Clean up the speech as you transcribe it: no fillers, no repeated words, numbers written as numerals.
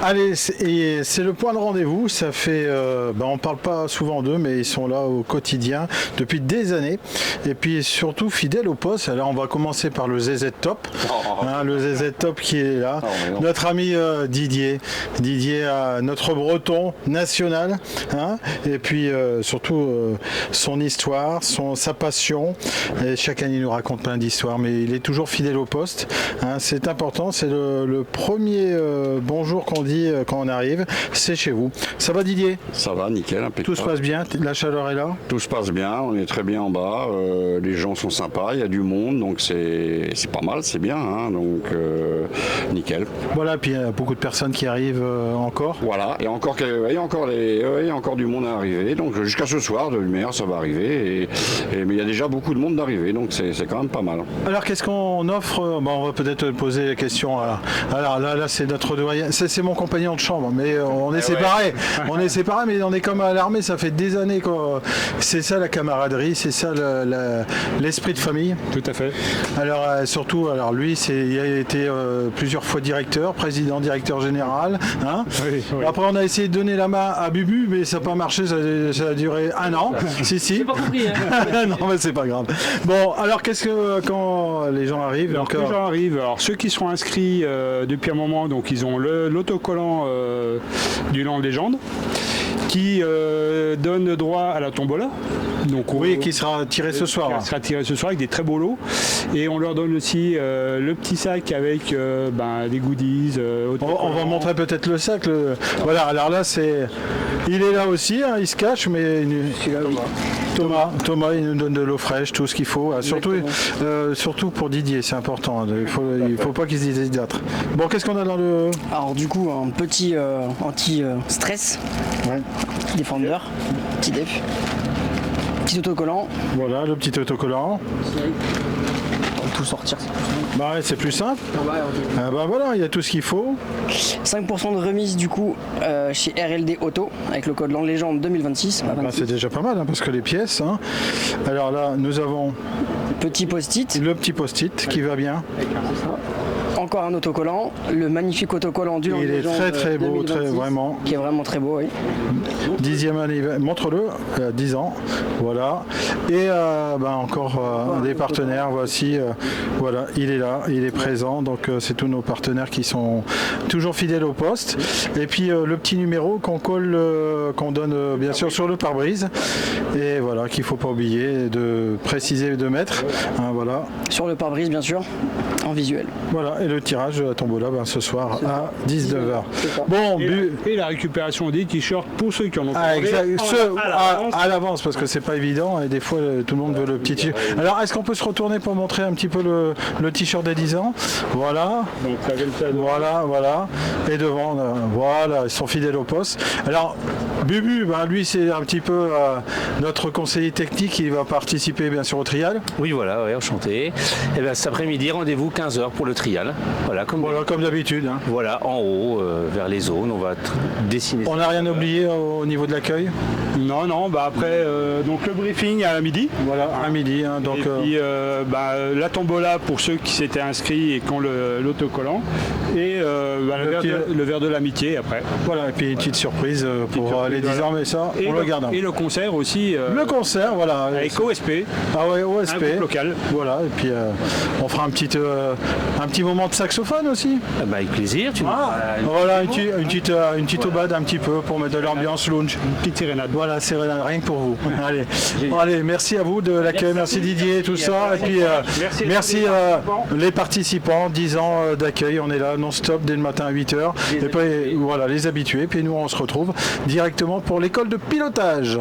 Allez, c'est le point de rendez-vous. Ça fait, on parle pas souvent d'eux, mais ils sont là au quotidien depuis des années. Et puis surtout fidèles au poste. Alors on va commencer par le ZZ Top, le ZZ Top qui est là. Notre ami Didier, notre Breton national. Et puis surtout son histoire, sa passion. Et chaque année il nous raconte plein d'histoires, mais il est toujours fidèle au poste. C'est important. C'est le premier bonjour qu'on dit quand on arrive, c'est chez vous. Ça va Didier? Ça va, nickel, impeccable. Tout se passe bien, la chaleur est là? Tout se passe bien, on est très bien en bas, les gens sont sympas, il y a du monde, donc c'est pas mal, c'est bien, donc nickel. Voilà, puis il y a beaucoup de personnes qui arrivent encore. Voilà, il y a encore du monde à arriver, donc jusqu'à ce soir, de lumière, ça va arriver, mais il y a déjà beaucoup de monde d'arriver, donc c'est quand même pas mal. Alors qu'est-ce qu'on offre? On va peut-être poser la question. Alors là c'est notre doyen, c'est mon compagnon de chambre, mais on est séparés. On est séparés, mais on est comme à l'armée, ça fait des années quoi. C'est ça la camaraderie, c'est ça l'esprit de famille. Tout à fait. Alors surtout, lui, il a été plusieurs fois président, directeur général. Oui. Après, on a essayé de donner la main à Bubu, mais ça n'a pas marché, ça a duré 1 an. Si. C'est pas compris, non, mais c'est pas grave. Bon, alors quand les gens arrivent? Alors ceux qui sont inscrits depuis un moment, donc ils ont l'autocollant du Land Légende qui donne droit à la tombola. Donc qui sera tiré ce soir. Qui sera tiré ce soir avec des très beaux lots. Et on leur donne aussi le petit sac avec des goodies. On va montrer peut-être le sac. Voilà, alors là il est là aussi, il se cache, mais Thomas, il nous donne de l'eau fraîche, tout ce qu'il faut. Surtout pour Didier, c'est important. Il faut pas qu'il se déshydrate. Bon, qu'est-ce qu'on a dans le... Alors du coup, un petit anti-stress, défendeur, petit def, petit autocollant. Voilà, le petit autocollant. On va tout sortir. C'est plus simple. Voilà, il y a tout ce qu'il faut. 5% de remise du coup chez RLD Auto avec le code Land Légende 2026. C'est déjà pas mal parce que les pièces. Alors là, nous avons petit post-it. Le petit post-it qui va bien. Encore un autocollant, le magnifique autocollant du Land Légende. Il est très beau, 2026, vraiment. Qui est vraiment très beau, oui. 10e anniversaire, montre-le, 10 ans, voilà. Et encore des partenaires, voici, voilà, il est là, il est présent, donc c'est tous nos partenaires qui sont toujours fidèles au poste. Et puis le petit numéro qu'on colle, qu'on donne bien sûr sur le pare-brise, et voilà, qu'il ne faut pas oublier de préciser, de mettre, voilà. Sur le pare-brise, bien sûr, en visuel. Voilà, et le tirage de la tombola ce soir à 19h. Bon, et la récupération des t-shirts pour ceux qui en ont à l'avance, parce que c'est pas évident et des fois tout le monde veut le petit t-shirt. Alors est-ce qu'on peut se retourner pour montrer un petit peu le t-shirt des 10 ans? Voilà. Donc ça vient de ça. Voilà. Et devant, voilà, ils sont fidèles au poste. Alors Bubu, lui c'est un petit peu notre conseiller technique, il va participer bien sûr au trial. Oui voilà, enchanté. Et cet après-midi, rendez-vous 15h pour le trial. Voilà, comme d'habitude. Voilà, en haut, vers les zones, on va dessiner. On n'a rien oublié au niveau de l'accueil? Non, après, donc le briefing à midi. Voilà, à midi. Donc, et puis la tombola pour ceux qui s'étaient inscrits et qui ont l'autocollant. Et le verre de l'amitié après. Voilà, et puis une petite surprise pour les 10 ans, mais ça, on le garde. Et le concert aussi. Le concert, voilà. Avec OSP. Ah ouais, OSP. Un groupe local. Voilà, et puis on fera un petit moment de saxophone aussi. Avec plaisir. Voilà, une petite aubade un petit peu pour mettre de l'ambiance lounge. Une petite sérénade. Voilà, sérénade, rien que pour vous. Allez, merci à vous de l'accueil, merci Didier et tout ça. Et puis merci les participants, 10 ans d'accueil, on est là non-stop dès le matin à 8h. Et puis voilà, les habitués. Puis nous, on se retrouve directement pour l'école de pilotage.